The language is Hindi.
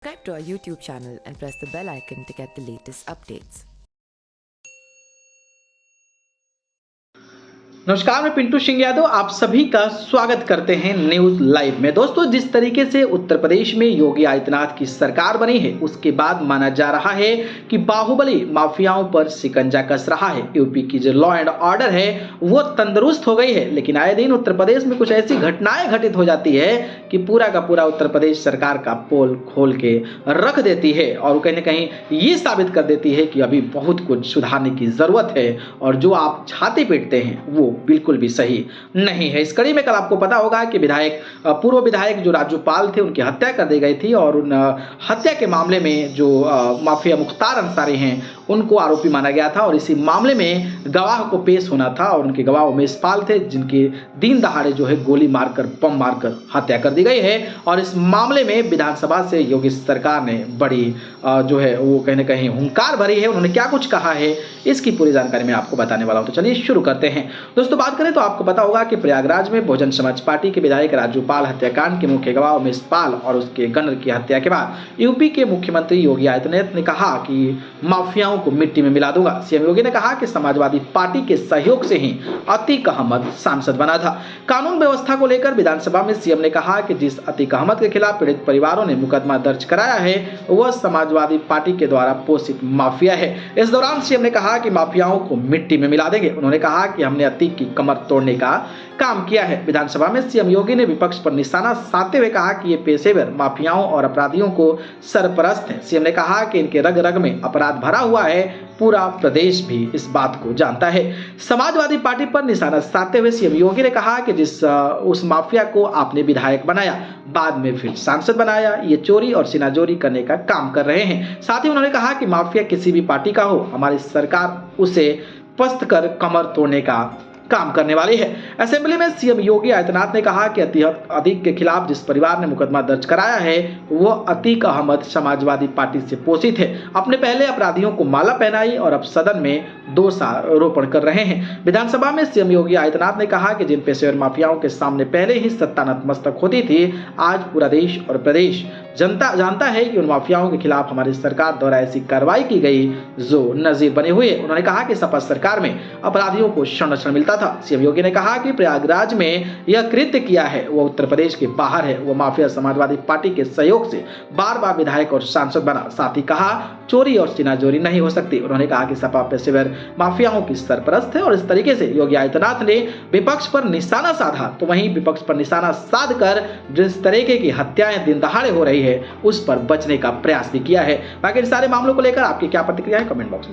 Subscribe to our YouTube channel and press the bell icon to get the latest updates. नमस्कार, मैं पिंटू सिंह यादव आप सभी का स्वागत करते हैं न्यूज लाइव में। दोस्तों, जिस तरीके से उत्तर प्रदेश में योगी आदित्यनाथ की सरकार बनी है उसके बाद माना जा रहा है कि बाहुबली माफियाओं पर शिकंजा कस रहा है। यूपी की जो लॉ एंड ऑर्डर है वो तंदुरुस्त हो गई है, लेकिन आए दिन उत्तर प्रदेश में कुछ ऐसी घटनाएं घटित हो जाती है कि पूरा का पूरा उत्तर प्रदेश सरकार का पोल खोल के रख देती है और कहीं ना कहीं ये साबित कर देती है कि अभी बहुत कुछ सुधारने की जरूरत है और जो आप छाती पीटते हैं वो बिल्कुल भी सही नहीं है। इस कड़ी में कल आपको पता होगा कि पूर्व विधायक जो राजूपाल थे उनकी हत्या कर दी गई थी और उन हत्या के मामले में जो माफिया मुख्तार अंसारी हैं उनको आरोपी माना गया था और इसी मामले में गवाह को पेश होना था और उनके गवाह उमेश पाल थे जिनकी दिन दहाड़े जो है गोली मारकर बम मारकर हत्या कर दी गई है। और इस मामले में विधानसभा से योगी सरकार ने बड़ी जो है वो कहीं ना कहीं हुंकार भरी है। उन्होंने क्या कुछ कहा है इसकी पूरी जानकारी मैं आपको बताने वाला हूं, तो चलिए शुरू करते हैं। दोस्तों, बात करें तो आपको पता होगा कि प्रयागराज में बहुजन समाज पार्टी के विधायक राजूपाल हत्याकांड के मुख्य गवाह उमेश पाल और उसके गनर की हत्या के बाद यूपी के मुख्यमंत्री योगी आदित्यनाथ ने कहा कि माफियाओं को मिट्टी में मिला दूंगा। सीएम योगी ने कहा कि समाजवादी पार्टी के सहयोग से ही अतीक अहमद सांसद बना था। कानून व्यवस्था को लेकर विधानसभा में सीएम ने कहा कि जिस अतीक अहमद के खिलाफ पीड़ित परिवारों ने मुकदमा दर्ज कराया है वह समाजवादी पार्टी के द्वारा पोषित माफिया है। इस दौरान सीएम ने कहा कि माफियाओं को मिट्टी में मिला देंगे। उन्होंने कहा कि हमने अतीक की कमर तोड़ने का काम किया है। विधानसभा में सीएम योगी ने विपक्ष पर निशाना साधते हुए कहा कि ये पेशेवर माफियाओं और अपराधियों को सरपरस्त हैं। सीएम ने कहा कि इनके रग रग में अपराध भरा हुआ है, पूरा प्रदेश भी इस बात को जानता है। समाजवादी पार्टी पर निशाना साधते हुए सीएम योगी ने कहा कि उस माफिया को आपने विधायक बनाया, बाद में फिर सांसद बनाया, ये चोरी और सीनाजोरी करने का काम कर रहे हैं। साथ ही उन्होंने कहा कि माफिया किसी भी पार्टी का हो, हमारी सरकार उसे पस्त कर कमर तोड़ने का काम करने वाली है। असेंबली में सीएम योगी आदित्यनाथ ने कहा कि अतीक के खिलाफ जिस परिवार ने मुकदमा दर्ज कराया है वो अतीक अहमद समाजवादी पार्टी से पोषित है। अपने पहले अपराधियों को माला पहनाई और अब सदन में दोषारोपण कर रहे हैं। विधानसभा में सीएम योगी आदित्यनाथ ने कहा कि जिन पेशेवर माफियाओं के सामने पहले ही सत्ता नतमस्तक होती थी, आज पूरा देश और प्रदेश जनता जानता है कि उन माफियाओं के खिलाफ हमारी सरकार द्वारा ऐसी कार्रवाई की गई जो नजीर बने हुए। उन्होंने कहा कि सपा सरकार में अपराधियों को संरक्षण मिलता था। सीएम योगी ने कहा कि प्रयागराज में यह कृत्य किया है वो उत्तर प्रदेश के बाहर है, वो माफिया समाजवादी पार्टी के सहयोग से बार बार विधायक और सांसद बना। साथ ही कहा चोरी और सीनाजोरी नहीं हो सकती। उन्होंने कहा कि सपा पेशेवर माफियाओं की सरपरस्त है और इस तरीके से योगी आदित्यनाथ ने विपक्ष पर निशाना साधा, तो वहीं विपक्ष पर निशाना साध कर जिस तरीके की हत्याएं दिन दहाड़े हो रही है उस पर बचने का प्रयास भी किया है। बाकी सारे मामलों को लेकर आपकी क्या प्रतिक्रिया है कमेंट बॉक्स में